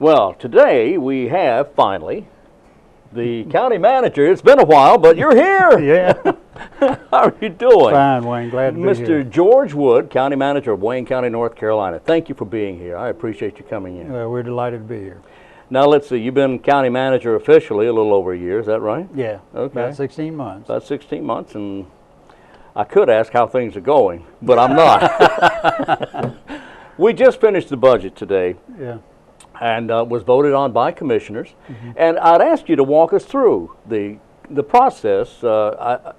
Well, today we have finally the county manager. It's been a while, but you're here. Yeah. How are you doing? Fine, Wayne. Glad to be here. Mr. George Wood, County Manager of Wayne County, North Carolina. Thank you for being here. I appreciate you coming in. We're delighted to be here. Now, let's see. You've been county manager officially a little over a year. Is that right? Yeah. Okay. About 16 months. About 16 months, and I could ask how things are going, but I'm not. We just finished the budget today. Yeah. And was voted on by commissioners. And I'd ask you to walk us through the process. The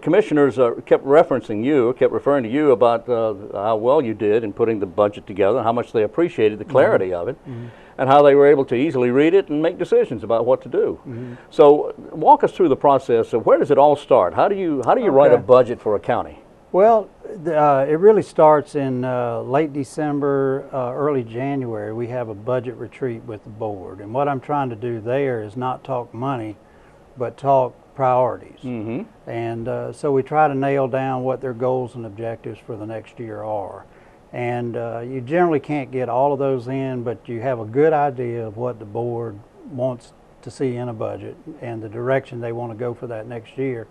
commissioners kept referencing you, kept referring to you about how well you did in putting the budget together, how much they appreciated the clarity of it, and how they were able to easily read it and make decisions about what to do. So walk us through the process of where does it all start? How do you write a budget for a county? Well, it really starts in late December, early January. We have a budget retreat with the board. And what I'm trying to do there is not talk money, but talk priorities. And so we try to nail down what their goals and objectives for the next year are. And you generally can't get all of those in, but you have a good idea of what the board wants to see in a budget and the direction they want to go for that next year.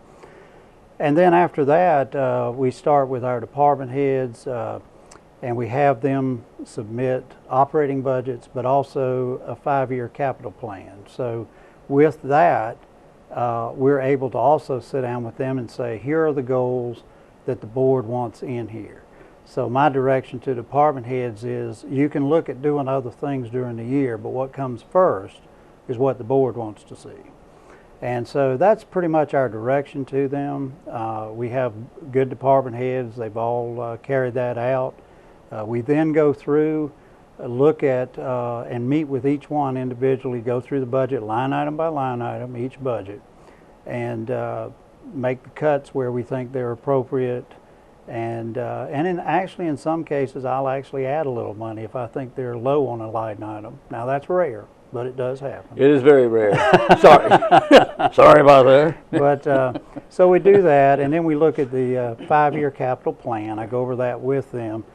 And then after that, we start with our department heads, and we have them submit operating budgets, but also a 5-year capital plan. So with that, we're able to also sit down with them and say, here are the goals that the board wants in here. So my direction to department heads is, you can look at doing other things during the year, but what comes first is what the board wants to see. And so that's pretty much our direction to them. We have good department heads. They've all carried that out. We then go through, look at and meet with each one individually, go through the budget line item by line item, each budget, and make the cuts where we think they're appropriate. And in some cases, I'll actually add a little money if I think they're low on a line item. Now, that's rare, but it does happen. It is very rare. Sorry. Sorry about that. But so we do that, and then we look at the 5-year capital plan. I go over that with them.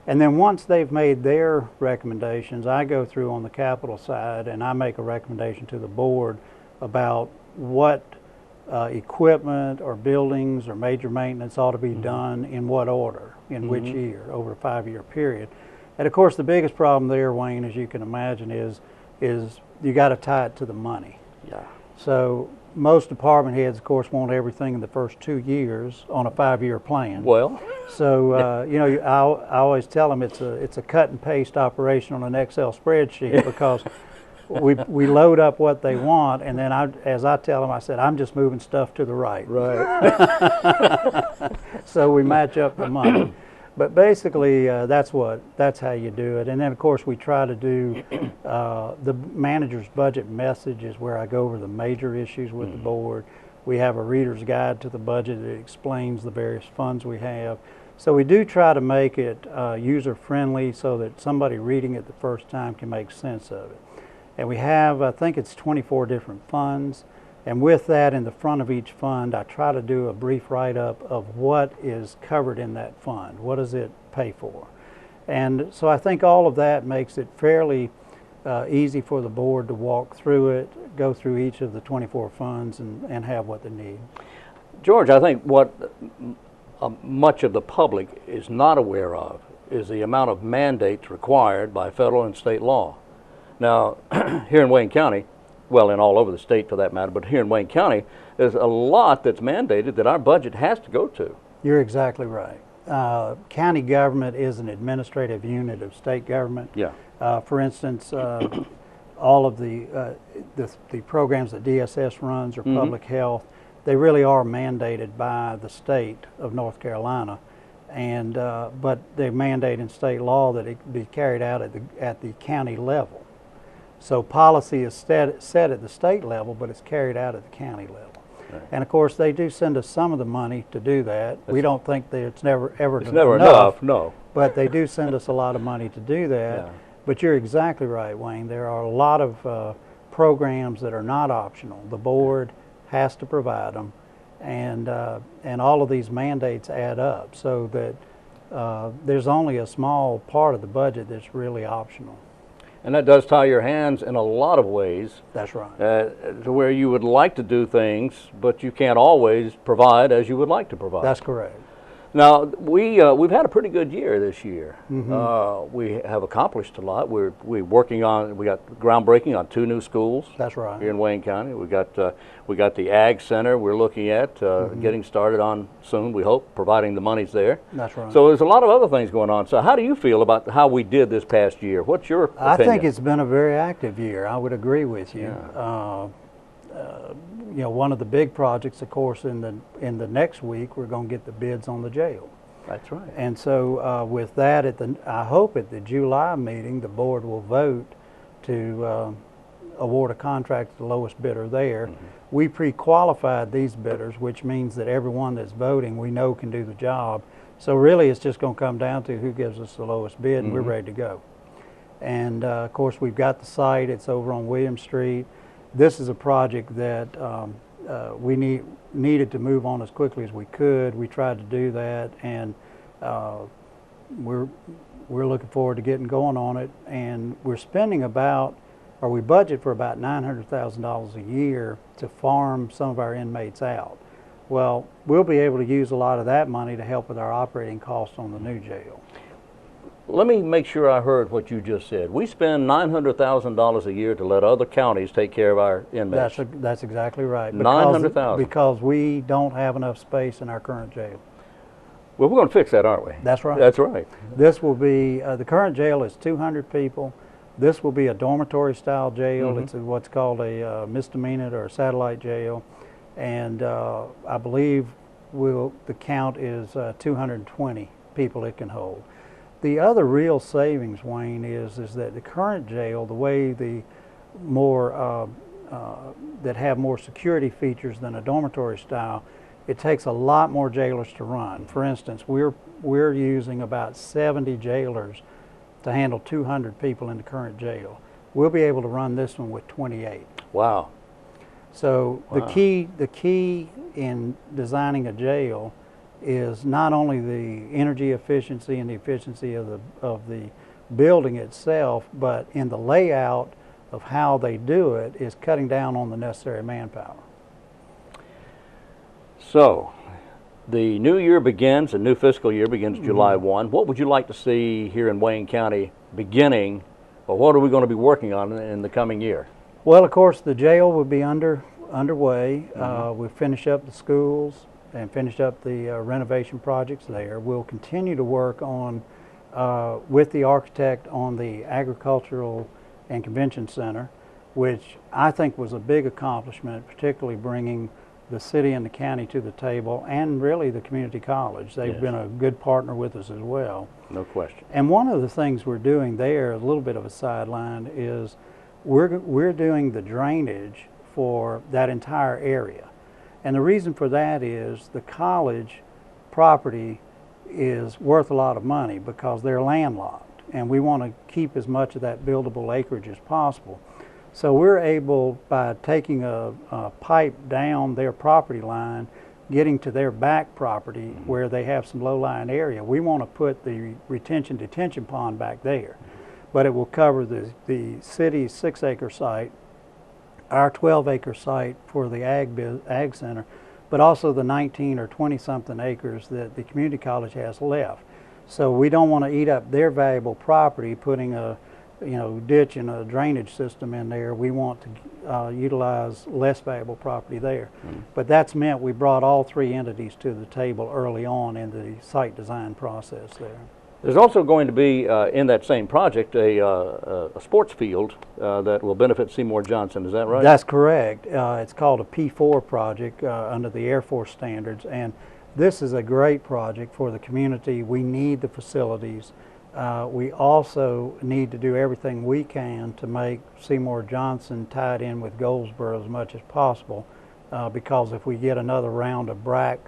And then once they've made their recommendations, I go through on the capital side, and I make a recommendation to the board about what equipment or buildings or major maintenance ought to be done in what order, in which year, over a 5-year period. And of course, the biggest problem there, Wayne, as you can imagine, is you got to tie it to the money. Yeah. So most department heads, of course, want everything in the first 2 years on a 5-year plan. Well. So you know, I always tell them it's a cut and paste operation on an Excel spreadsheet because we load up what they want, and then as I tell them, I said, I'm just moving stuff to the right. Right. So we match up the money. But basically, that's how you do it. And then, of course, we try to do the manager's budget message is where I go over the major issues with the board. We have a reader's guide to the budget that explains the various funds we have. So we do try to make it user-friendly so that somebody reading it the first time can make sense of it. And we have, I think it's 24 different funds. And with that, in the front of each fund, I try to do a brief write-up of what is covered in that fund. What does it pay for? And so I think all of that makes it fairly easy for the board to walk through it, go through each of the 24 funds and have what they need. George, I think what much of the public is not aware of is the amount of mandates required by federal and state law. Now, here in Wayne County, well, in all over the state for that matter, but here in Wayne County, there's a lot that's mandated that our budget has to go to. You're exactly right. County government is an administrative unit of state government. Yeah. For instance, all of the programs that DSS runs or public health, they really are mandated by the state of North Carolina, and but they mandate in state law that it be carried out at the county level. So policy is set at the state level, but it's carried out at the county level. Right. And of course, they do send us some of the money to do that. We don't think that it's never enough. No. But they do send us a lot of money to do that. Yeah. But you're exactly right, Wayne. There are a lot of programs that are not optional. The board has to provide them, and all of these mandates add up, so that there's only a small part of the budget that's really optional. And that does tie your hands in a lot of ways, That's right. to where you would like to do things, but you can't always provide as you would like to provide. That's correct. Now, we've had a pretty good year this year. We have accomplished a lot. We're working on, we got groundbreaking on 2 new schools. That's right. Here in Wayne County. We got the Ag Center we're looking at getting started on soon, we hope, providing the money's there. That's right. So there's a lot of other things going on. So how do you feel about how we did this past year? What's your opinion? I think it's been a very active year. I would agree with you. You know, one of the big projects, of course, in the next week, we're going to get the bids on the jail. That's right. And so with that, I hope at the July meeting, the board will vote to award a contract to the lowest bidder there. We pre-qualified these bidders, which means that everyone that's voting we know can do the job. So really, it's just going to come down to who gives us the lowest bid, and we're ready to go. And of course, we've got the site. It's over on William Street. This is a project that we needed to move on as quickly as we could. We tried to do that, and we're looking forward to getting going on it. And we're spending we budget for about $900,000 a year to farm some of our inmates out. Well, we'll be able to use a lot of that money to help with our operating costs on the new jail. Let me make sure I heard what you just said. We spend $900,000 a year to let other counties take care of our inmates. That's exactly right. $900,000. Because we don't have enough space in our current jail. Well, we're going to fix that, aren't we? That's right. That's right. This will be, the current jail is 200 people. This will be a dormitory style jail. It's what's called a misdemeanor or a satellite jail. And I believe the count is 220 people it can hold. The other real savings, Wayne, is that the current jail, the way the more that have more security features than a dormitory style, it takes a lot more jailers to run. For instance, we're using about 70 jailers to handle 200 people in the current jail. We'll be able to run this one with 28. Wow. So the key in designing a jail is not only the energy efficiency and the efficiency of the building itself, but in the layout of how they do it is cutting down on the necessary manpower. So, the new year begins, a new fiscal year begins July 1. What would you like to see here in Wayne County beginning, or what are we going to be working on in the coming year? Well, of course, the jail will be underway. We'll finish up the schools and finish up the renovation projects there. We'll continue to work on with the architect on the Agricultural and Convention Center, which I think was a big accomplishment, particularly bringing the city and the county to the table, and really the community college. They've been a good partner with us as well. No question. And one of the things we're doing there, a little bit of a sideline, is we're doing the drainage for that entire area. And the reason for that is the college property is worth a lot of money because they're landlocked, and we want to keep as much of that buildable acreage as possible. So we're able, by taking a pipe down their property line, getting to their back property where they have some low-lying area, we want to put the detention pond back there. But it will cover the city's 6-acre site, our 12-acre site for the ag center, but also the 19 or 20-something acres that the community college has left. So we don't want to eat up their valuable property putting a ditch and a drainage system in there. We want to utilize less valuable property there. But that's meant we brought all 3 entities to the table early on in the site design process there. There's also going to be, in that same project, a sports field that will benefit Seymour Johnson. Is that right? That's correct. It's called a P4 project under the Air Force standards, and this is a great project for the community. We need the facilities. We also need to do everything we can to make Seymour Johnson tied in with Goldsboro as much as possible, because if we get another round of BRAC,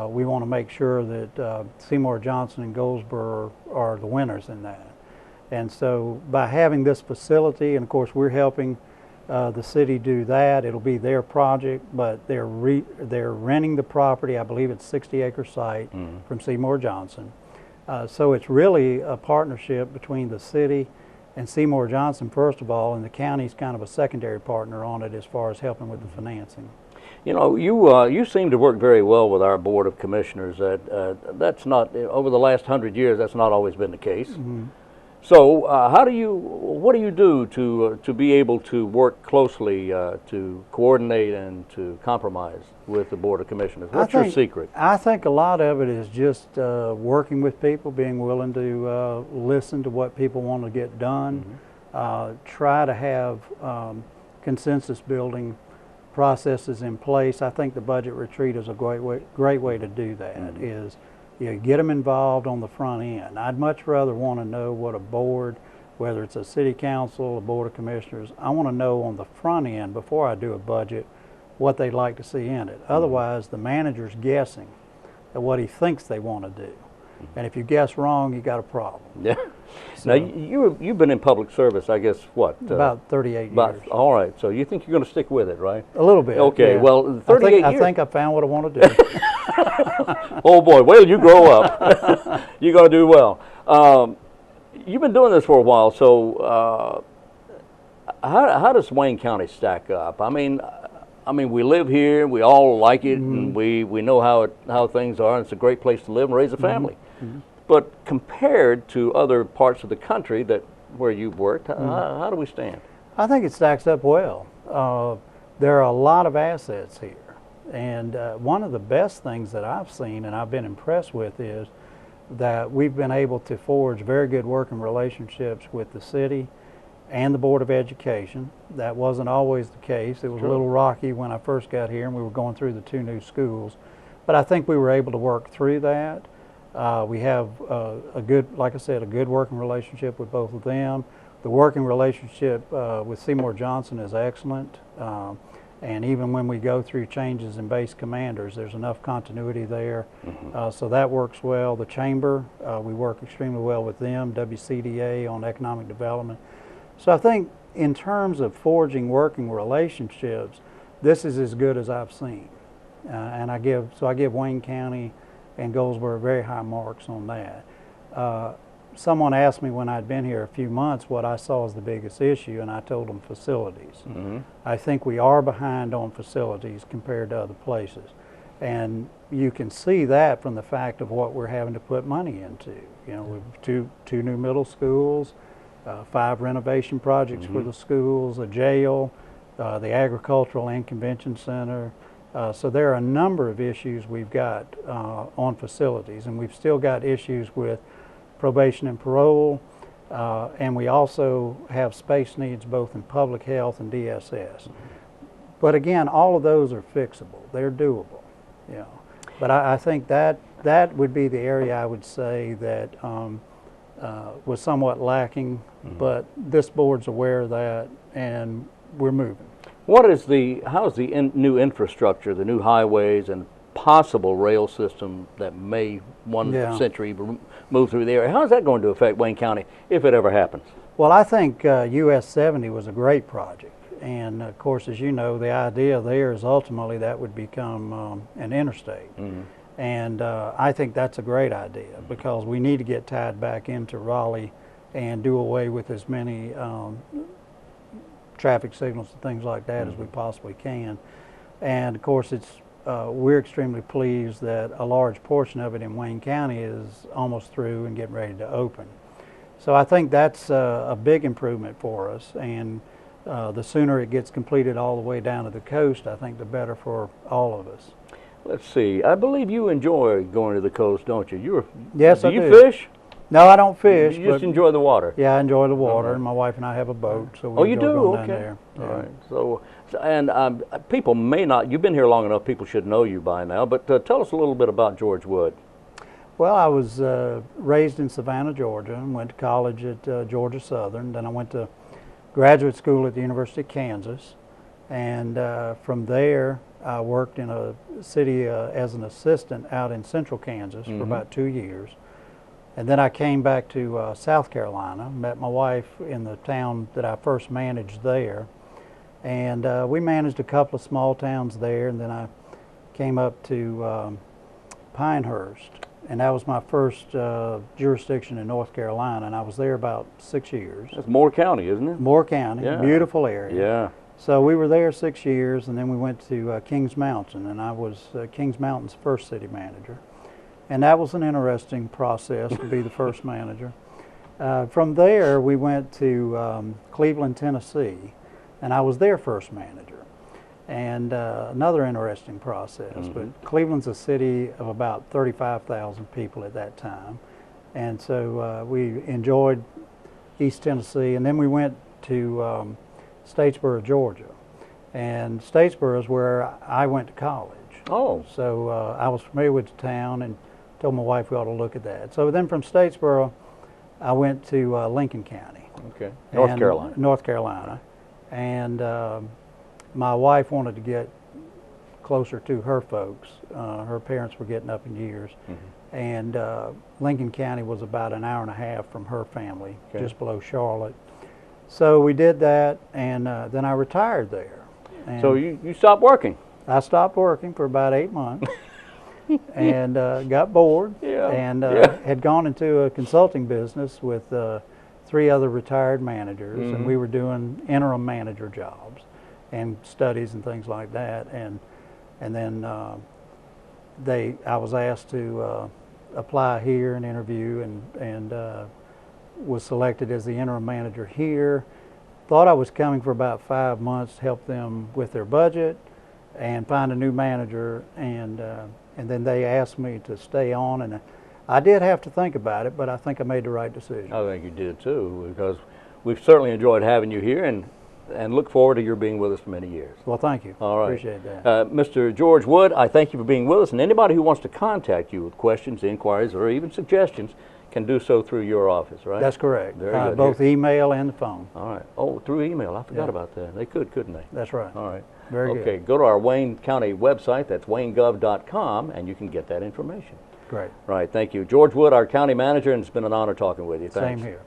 we want to make sure that Seymour Johnson and Goldsboro are the winners in that. And so by having this facility, and of course we're helping the city do that, it'll be their project, but they're renting the property. I believe it's 60-acre site from Seymour Johnson. So it's really a partnership between the city And Seymour Johnson, first of all, and the county's kind of a secondary partner on it as far as helping with the financing. You know, you seem to work very well with our Board of Commissioners. That's not, over the last 100 years, that's not always been the case. So what do you do to be able to work closely, to coordinate and to compromise with the Board of Commissioners? What's your secret? I think a lot of it is just working with people, being willing to listen to what people want to get done, try to have consensus building processes in place. I think the budget retreat is a great way to do that. Is get them involved on the front end. I'd much rather want to know what a board, whether it's a city council, a board of commissioners, I want to know on the front end before I do a budget what they'd like to see in it. Otherwise, the manager's guessing at what he thinks they want to do. And if you guess wrong, you got a problem. Yeah. So, now, you've been in public service, I guess, what? About 38 years. All right, so you think you're going to stick with it, right? A little bit. Okay, yeah. well, 38 years. I think I found what I want to do. Oh boy, well, you grow up. You're going to do well. You've been doing this for a while, so how does Wayne County stack up? I mean, we live here, we all like it, and we know how things are, and it's a great place to live and raise a family. But compared to other parts of the country where you've worked, how do we stand? I think it stacks up well. There are a lot of assets here. And one of the best things that I've seen and I've been impressed with is that we've been able to forge very good working relationships with the city and the Board of Education. That wasn't always the case. It was a little rocky when I first got here and we were going through the 2 new schools. But I think we were able to work through that. We have a good, like I said, a good working relationship with both of them. The working relationship with Seymour Johnson is excellent. And even when we go through changes in base commanders, there's enough continuity there. So that works well. The chamber, we work extremely well with them, WCDA on economic development. So I think in terms of forging working relationships, this is as good as I've seen. And I give Wayne County and Goldsboro very high marks on that. Someone asked me when I'd been here a few months what I saw as the biggest issue, and I told them facilities. I think we are behind on facilities compared to other places. And you can see that from the fact of what we're having to put money into. You know, we've two new middle schools, 5 renovation projects for the schools, a jail, the agricultural and convention center. So there are a number of issues we've got on facilities, and we've still got issues with probation and parole, and we also have space needs both in public health and DSS. But again, all of those are fixable. They're doable. You know. But I think that would be the area I would say that was somewhat lacking, but this board's aware of that, and we're moving. How is the new infrastructure, the new highways and possible rail system that may one century move through the area, how is that going to affect Wayne County if it ever happens? Well, I think US 70 was a great project. And of course, as you know, the idea there is ultimately that would become an interstate. And I think that's a great idea because we need to get tied back into Raleigh and do away with as many traffic signals and things like that as we possibly can. And of course, we're extremely pleased that a large portion of it in Wayne County is almost through and getting ready to open. So I think that's a big improvement for us, and the sooner it gets completed all the way down to the coast, I think the better for all of us. Let's see. I believe you enjoy going to the coast, don't you? Yes, I do. Do you fish? No, I don't fish. You just enjoy the water? Yeah, I enjoy the water, and my wife and I have a boat, so we enjoy going down there. All right. So, and people may not, you've been here long enough, people should know you by now, but tell us a little bit about George Wood. Well, I was raised in Savannah, Georgia, and went to college at Georgia Southern. Then I went to graduate school at the University of Kansas, and from there I worked in a city as an assistant out in central Kansas for about 2 years. And then I came back to South Carolina, met my wife in the town that I first managed there, and we managed a couple of small towns there, and then I came up to Pinehurst and that was my first jurisdiction in North Carolina, and I was there about 6 years. That's Moore County, isn't it? Moore County, Yeah. beautiful area. Yeah. So we were there 6 years, and then we went to Kings Mountain, and I was Kings Mountain's first city manager. And that was an interesting process to be the first manager. From there, we went to Cleveland, Tennessee, and I was their first manager. And another interesting process. But Cleveland's a city of about 35,000 people at that time. And so we enjoyed East Tennessee, and then we went to Statesboro, Georgia. And Statesboro is where I went to college. Oh. So I was familiar with the town and told my wife we ought to look at that. So then from Statesboro, I went to Lincoln County. Okay. North and- Carolina. North Carolina. And my wife wanted to get closer to her folks. Her parents were getting up in years. And Lincoln County was about an hour and a half from her family, Okay. just below Charlotte. So we did that, and then I retired there. And So you stopped working. I stopped working for about 8 months and got bored Yeah, and yeah. had gone into a consulting business with 3 other retired managers, and we were doing interim manager jobs and studies and things like that. And then I was asked to apply here and interview, and was selected as the interim manager here. Thought I was coming for about 5 months to help them with their budget and find a new manager, and then they asked me to stay on, and I did have to think about it, but I think I made the right decision. I think you did too, because we've certainly enjoyed having you here, and look forward to your being with us for many years. Well, thank you. All right. Appreciate that. Mr. George Wood, I thank you for being with us, and anybody who wants to contact you with questions, inquiries, or even suggestions can do so through your office, right? That's correct. Very good. Both email and the phone. All right. Oh, through email. I forgot Yeah. about that. They could, couldn't they? That's right. All right. Very good. Okay, go to our Wayne County website, that's waynegov.com, and you can get that information. Great. Right, thank you. George Wood, our county manager, and it's been an honor talking with you. Thanks. Same here.